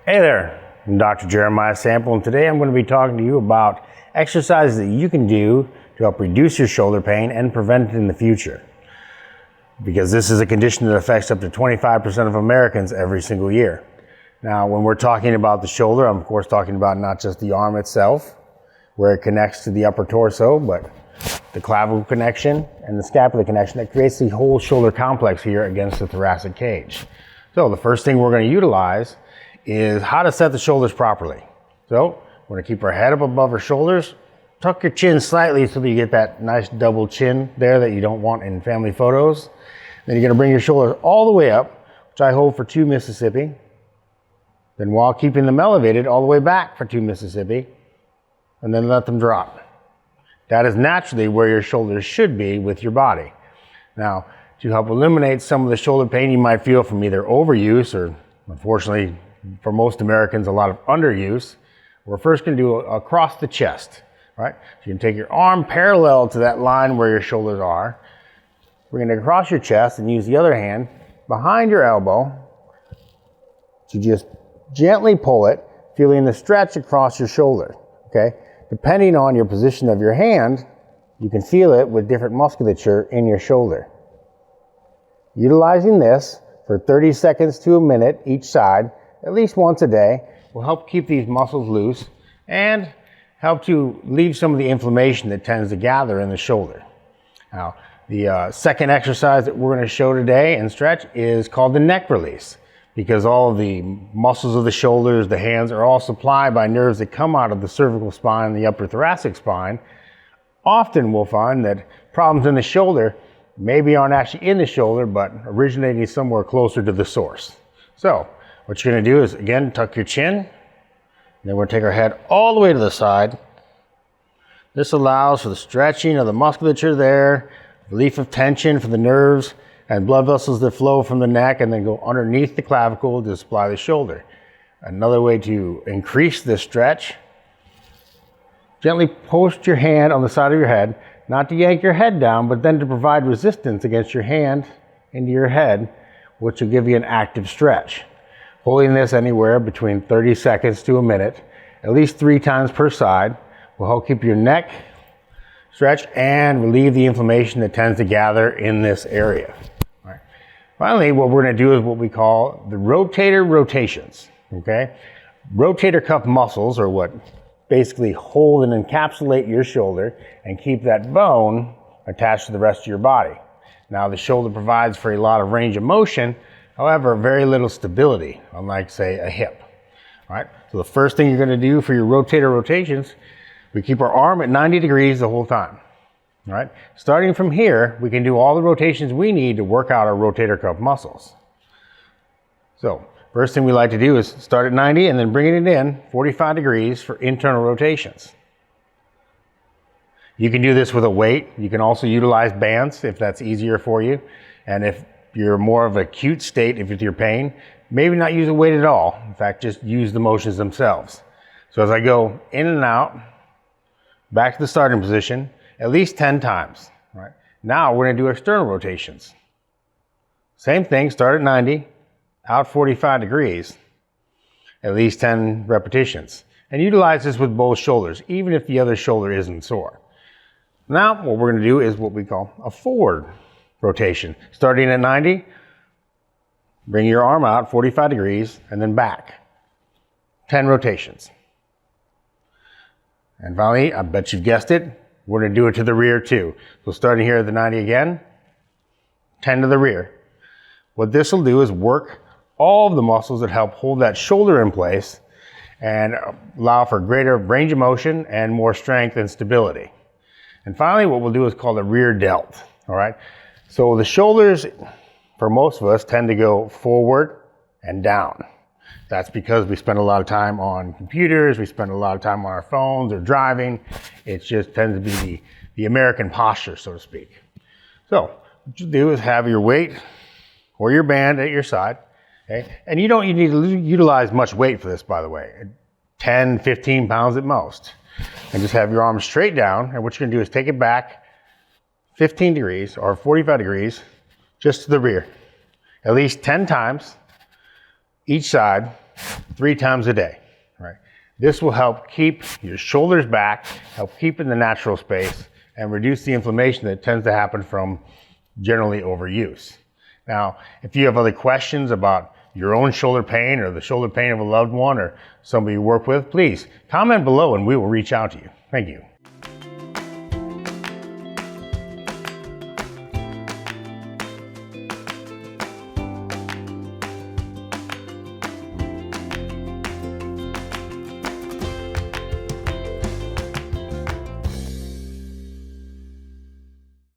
Hey there, I'm Dr. Jeremiah Sample, and today I'm going to be talking to you about exercises that you can do to help reduce your shoulder pain and prevent it in the future. Because this is a condition that affects up to 25% of Americans every single year. Now, when we're talking about the shoulder, I'm of course talking about not just the arm itself, where it connects to the upper torso, but the clavicle connection and the scapular connection that creates the whole shoulder complex here against the thoracic cage. So the first thing we're going to utilize is how to set the shoulders properly. So we're going to keep our head up above our shoulders, tuck your chin slightly so that you get that nice double chin there that you don't want in family photos. Then you're going to bring your shoulders all the way up, which I hold for 2 Mississippi. Then while keeping them elevated, all the way back for 2 Mississippi, and then let them drop. That is naturally where your shoulders should be with your body. Now, to help eliminate some of the shoulder pain you might feel from either overuse or, unfortunately, for most Americans, a lot of underuse, we're first going to do across the chest, right? So you can take your arm parallel to that line where your shoulders are. We're going to cross your chest and use the other hand behind your elbow to just gently pull it, feeling the stretch across your shoulder, okay? Depending on your position of your hand, you can feel it with different musculature in your shoulder. Utilizing this for 30 seconds to a minute each side, at least once a day, will help keep these muscles loose and help to leave some of the inflammation that tends to gather in the shoulder. Now, the second exercise that we're going to show today and stretch is called the neck release, because all of the muscles of the shoulders, the hands, are all supplied by nerves that come out of the cervical spine and the upper thoracic spine. Often we'll find that problems in the shoulder maybe aren't actually in the shoulder, but originating somewhere closer to the source. So, what you're going to do is, again, tuck your chin. Then we're going to take our head all the way to the side. This allows for the stretching of the musculature there, relief of tension for the nerves and blood vessels that flow from the neck and then go underneath the clavicle to supply the shoulder. Another way to increase this stretch, gently post your hand on the side of your head, not to yank your head down, but then to provide resistance against your hand into your head, which will give you an active stretch. Holding this anywhere between 30 seconds to a minute, at least 3 times per side, will help keep your neck stretched and relieve the inflammation that tends to gather in this area. All right. Finally, what we're going to do is what we call the rotator rotations. Okay? Rotator cuff muscles are what basically hold and encapsulate your shoulder and keep that bone attached to the rest of your body. Now, the shoulder provides for a lot of range of motion, however, very little stability, unlike, say, a hip. All right? So the first thing you're going to do for your rotator rotations, we keep our arm at 90 degrees the whole time. All right? Starting from here, we can do all the rotations we need to work out our rotator cuff muscles. So, first thing we like to do is start at 90 and then bringing it in 45 degrees for internal rotations. You can do this with a weight. You can also utilize bands if that's easier for you. And if you're more of an acute state, if it's your pain, maybe not use a weight at all. In fact, just use the motions themselves. So as I go in and out, back to the starting position, at least 10 times. Right? Now we're going to do external rotations. Same thing, start at 90, out 45 degrees, at least 10 repetitions. And utilize this with both shoulders, even if the other shoulder isn't sore. Now what we're going to do is what we call a forward rotation. Starting at 90, bring your arm out 45 degrees and then back. 10 rotations. And finally, I bet you've guessed it, we're going to do it to the rear too. So starting here at the 90 again, 10 to the rear. What this will do is work all of the muscles that help hold that shoulder in place and allow for greater range of motion and more strength and stability. And finally, what we'll do is called the rear delt. All right. So the shoulders, for most of us, tend to go forward and down. That's because we spend a lot of time on computers, we spend a lot of time on our phones or driving. It just tends to be the American posture, so to speak. So what you do is have your weight or your band at your side. Okay? And you don't need to utilize much weight for this, by the way. 10, 15 pounds at most. And just have your arms straight down. And what you're going to do is take it back 15 degrees or 45 degrees just to the rear. At least 10 times each side 3 times a day, right? This will help keep your shoulders back, help keep in the natural space, and reduce the inflammation that tends to happen from generally overuse. Now, if you have other questions about your own shoulder pain or the shoulder pain of a loved one or somebody you work with, please comment below and we will reach out to you. Thank you.